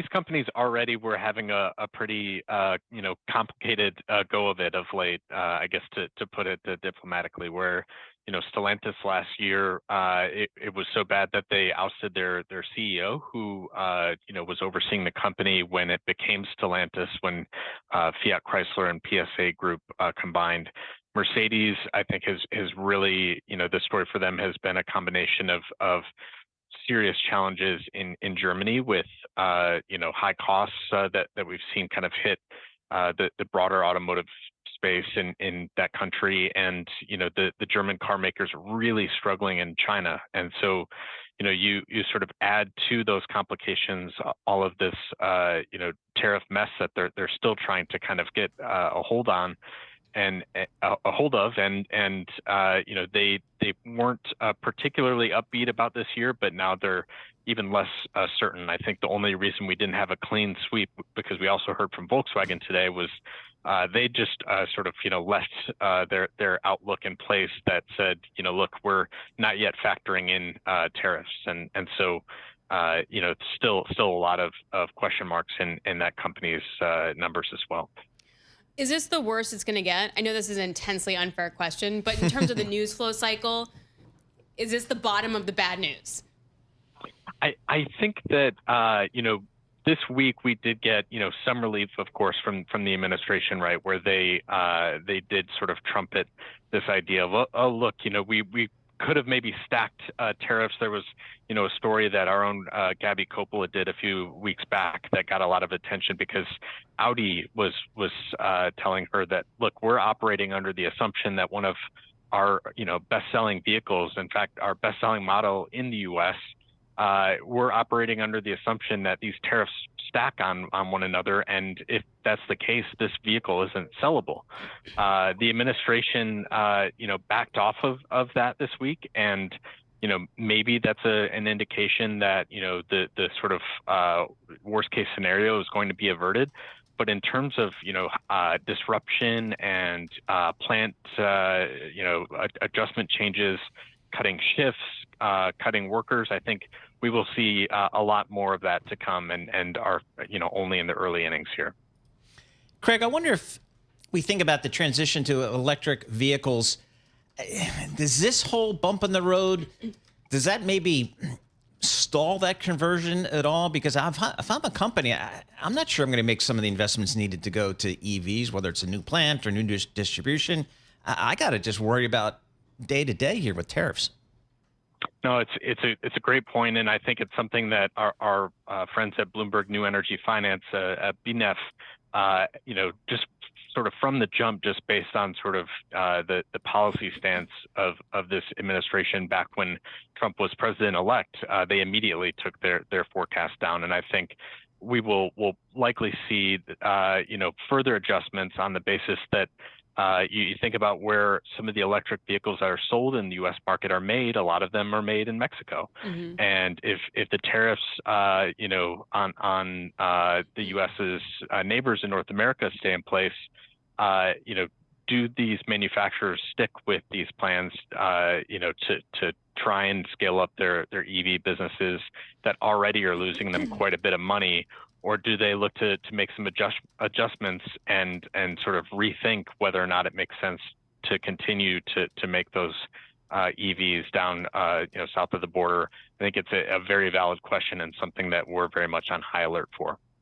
these companies already were having a pretty complicated go of it of late, I guess to put it diplomatically, where Stellantis last year, it was so bad that they ousted their CEO, who was overseeing the company when it became Stellantis, when Fiat Chrysler and PSA Group combined. Mercedes, I think, has really, the story for them has been a combination of serious challenges in Germany with high costs that we've seen kind of hit the broader automotive space in that country, and the German car makers really struggling in China. And so you sort of add to those complications all of this tariff mess that they're still trying to kind of get a hold on and a hold of, and they weren't particularly upbeat about this year, but now they're even less certain. I think the only reason we didn't have a clean sweep, because we also heard from Volkswagen today, was they just sort of left their outlook in place that said, look, we're not yet factoring in tariffs, and so still a lot of question marks in that company's numbers as well. Is this the worst it's going to get? I know this is an intensely unfair question, but in terms of the news flow cycle, is this the bottom of the bad news? I think that, this week we did get, some relief, of course, from the administration, right, where they did sort of trumpet this idea of, oh, look, we could have maybe stacked tariffs. There was, a story that our own Gabby Coppola did a few weeks back that got a lot of attention because Audi was telling her that, look, we're operating under the assumption that one of our, best-selling vehicles, in fact, our best-selling model in the U.S., we're operating under the assumption that these tariffs stack on one another, and if that's the case, this vehicle isn't sellable. The administration, backed off of that this week, and maybe that's an indication that the sort of worst case scenario is going to be averted. But in terms of disruption and plant adjustment changes, cutting shifts, cutting workers, I think we will see a lot more of that to come, and are only in the early innings here. Craig, I wonder if we think about the transition to electric vehicles. Does this whole bump in the road, does that maybe stall that conversion at all? Because if I'm a company, I'm not sure I'm going to make some of the investments needed to go to EVs, whether it's a new plant or new distribution. I got to just worry about day to day here with tariffs. No, it's a great point, and I think it's something that our friends at Bloomberg New Energy Finance at BNEF, just sort of from the jump, just based on sort of the policy stance of this administration back when Trump was president-elect, they immediately took their forecast down, and I think we will likely see further adjustments on the basis that you think about where some of the electric vehicles that are sold in the U.S. market are made. A lot of them are made in Mexico. Mm-hmm. And if the tariffs, on the U.S.'s neighbors in North America stay in place, do these manufacturers stick with these plans, to try and scale up their EV businesses that already are losing them quite a bit of money? Or do they look to make some adjustments and sort of rethink whether or not it makes sense to continue to make those EVs down south of the border? I think it's a very valid question and something that we're very much on high alert for.